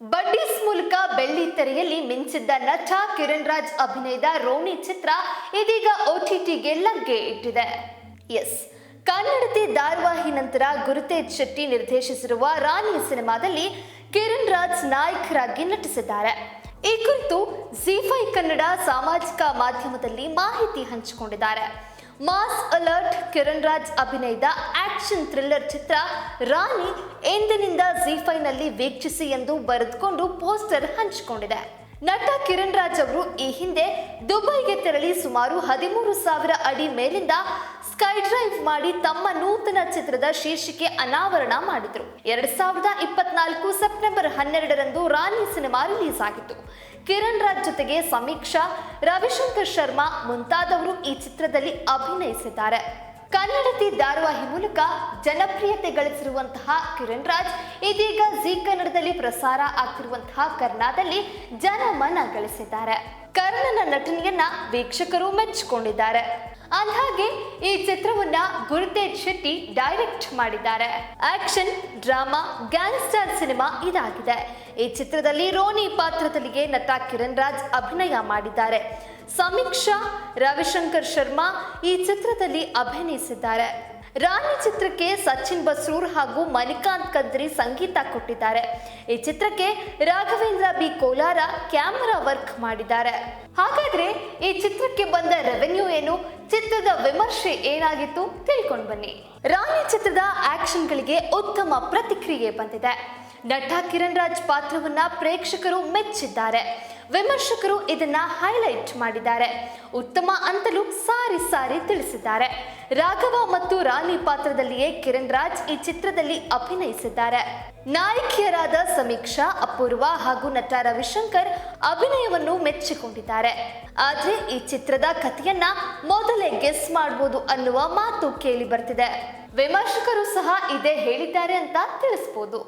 Buddies ಮೂಲಕ ಬೆಳ್ಳಿ ತೆರೆಯಲ್ಲಿ ಮಿಂಚಿದ್ದ ನಟ ಕಿರಣ್ ರಾಜ್ ಅಭಿನಯದ ರೋಣಿ ಚಿತ್ರ ಇದೀಗ OTTಗೆ ಲಗ್ಗೆ ಇಟ್ಟಿದೆ. ಕನ್ನಡತಿ ಧಾರಾವಾಹಿ ನಂತರ ಗುರುತೇಜ್ ಶೆಟ್ಟಿ ನಿರ್ದೇಶಿಸಿರುವ ರಾಣಿ ಸಿನಿಮಾದಲ್ಲಿ ಕಿರಣ್ ರಾಜ್ ನಾಯಕರಾಗಿ ನಟಿಸಿದ್ದಾರೆ. ಈ ಕುರಿತು ZEE5 ಕನ್ನಡ ಸಾಮಾಜಿಕ ಮಾಧ್ಯಮದಲ್ಲಿ ಮಾಹಿತಿ ಹಂಚಿಕೊಂಡಿದ್ದಾರೆ. ಮಾಸ್ ಅಲರ್ಟ್ ಕಿರಣ್ ರಾಜ್ ಅಭಿನಯದ ಆಕ್ಷನ್ ಥ್ರಿಲ್ಲರ್ ಚಿತ್ರ ರಾಣಿ ಎಂದಿನಿಂದ ZEE5ನಲ್ಲಿ ವೀಕ್ಷಿಸಿ ಎಂದು ಬರೆದುಕೊಂಡು ಪೋಸ್ಟರ್ ಹಂಚಿಕೊಂಡಿದೆ. ನಟ ಕಿರಣ್ ರಾಜ್ ಅವರು ಈ ಹಿಂದೆ ದುಬೈಗೆ ತೆರಳಿ ಸುಮಾರು 13,000 ಅಡಿ ಮೇಲಿಂದ ಸ್ಕೈ ಡ್ರೈವ್ ಮಾಡಿ ತಮ್ಮ ನೂತನ ಚಿತ್ರದ ಶೀರ್ಷಿಕೆ ಅನಾವರಣ ಮಾಡಿದ್ರು. 2024 ಸೆಪ್ಟೆಂಬರ್ 12ರಂದು ರಾಣಿ ಸಿನಿಮಾ ರಿಲೀಸ್ ಆಗಿತ್ತು. ಕಿರಣ್ ರಾಜ್ ಜೊತೆಗೆ ಸಮೀಕ್ಷಾ, ರವಿಶಂಕರ್ ಶರ್ಮಾ ಮುಂತಾದವರು ಈ ಚಿತ್ರದಲ್ಲಿ ಅಭಿನಯಿಸಿದ್ದಾರೆ. ಕನ್ನಡತಿ ಧಾರಾವಾಹಿ ಮೂಲಕ ಜನಪ್ರಿಯತೆ ಗಳಿಸಿರುವಂತಹ ಕಿರಣ್ ರಾಜ್ ಇದೀಗ ZEE ಕನ್ನಡದಲ್ಲಿ ಪ್ರಸಾರ ಆಗ್ತಿರುವಂತಹ ಕರ್ನಾದಲ್ಲಿ ಜನಮನ ಗಳಿಸಿದ್ದಾರೆ. ಕರ್ಣನ ನಟನೆಯನ್ನ ವೀಕ್ಷಕರು ಮೆಚ್ಚಿಕೊಂಡಿದ್ದಾರೆ. ಅಂದಹಾಗೆ ಈ ಚಿತ್ರವನ್ನ ಗುರುತೇಜ್ ಶೆಟ್ಟಿ ಡೈರೆಕ್ಟ್ ಮಾಡಿದ್ದಾರೆ. ಆಕ್ಷನ್, ಡ್ರಾಮಾ, ಗ್ಯಾಂಗ್ಸ್ಟರ್ ಸಿನಿಮಾ ಇದಾಗಿದೆ. ಈ ಚಿತ್ರದಲ್ಲಿ ರೋಣಿ ಪಾತ್ರದಲ್ಲಿಗೆ ನಟ ಕಿರಣ್ ರಾಜ್ ಅಭಿನಯ ಮಾಡಿದ್ದಾರೆ. ಸಮೀಕ್ಷಾ, ರವಿಶಂಕರ್ ಶರ್ಮಾ ಈ ಚಿತ್ರದಲ್ಲಿ ಅಭಿನಯಿಸಿದ್ದಾರೆ. ರಾಣಿ ಚಿತ್ರಕ್ಕೆ ಸಚಿನ್ ಬಸ್ರೂರ್ ಹಾಗೂ ಮಣಿಕಾಂತ್ ಕದ್ರಿ ಸಂಗೀತ ಕೊಟ್ಟಿದ್ದಾರೆ. ಈ ಚಿತ್ರಕ್ಕೆ Raghavendra B Kolar camera work ಮಾಡಿದ್ದಾರೆ. ಹಾಗಾದ್ರೆ ಈ ಚಿತ್ರಕ್ಕೆ ಬಂದ ರೆವೆನ್ಯೂ ಏನು, ಚಿತ್ರದ ವಿಮರ್ಶೆ ಏನಾಗಿತ್ತು ತಿಳ್ಕೊಂಡು ಬನ್ನಿ. ರಾಣಿ ಚಿತ್ರದ ಆಕ್ಷನ್ಗಳಿಗೆ ಉತ್ತಮ ಪ್ರತಿಕ್ರಿಯೆ ಬಂದಿದೆ. ನಟ ಕಿರಣ್ ರಾಜ್ ಪಾತ್ರವನ್ನ ಪ್ರೇಕ್ಷಕರು ಮೆಚ್ಚಿದ್ದಾರೆ. ವಿಮರ್ಶಕರು ಇದನ್ನ ಹೈಲೈಟ್ ಮಾಡಿದ್ದಾರೆ. ಉತ್ತಮ ಅಂತಲೂ ಸಾರಿ ಸಾರಿ ತಿಳಿಸಿದ್ದಾರೆ. ರಾಘವ ಮತ್ತು ರಾಣಿ ಪಾತ್ರದಲ್ಲಿಯೇ ಕಿರಣ್ ರಾಜ್ ಈ ಚಿತ್ರದಲ್ಲಿ ಅಭಿನಯಿಸಿದ್ದಾರೆ. ನಾಯಕಿಯರಾದ ಸಮೀಕ್ಷಾ, ಅಪೂರ್ವ ಹಾಗೂ ನಟ ರವಿಶಂಕರ್ ಅಭಿನಯವನ್ನು ಮೆಚ್ಚಿಕೊಂಡಿದ್ದಾರೆ. ಆದ್ರೆ ಈ ಚಿತ್ರದ ಕಥೆಯನ್ನ ಮೊದಲೇ ಗೆಸ್ ಮಾಡಬಹುದು ಅನ್ನುವ ಮಾತು ಕೇಳಿ ಬರ್ತಿದೆ. ವಿಮರ್ಶಕರು ಸಹ ಇದೇ ಹೇಳಿದ್ದಾರೆ ಅಂತ ತಿಳಿಸಬಹುದು.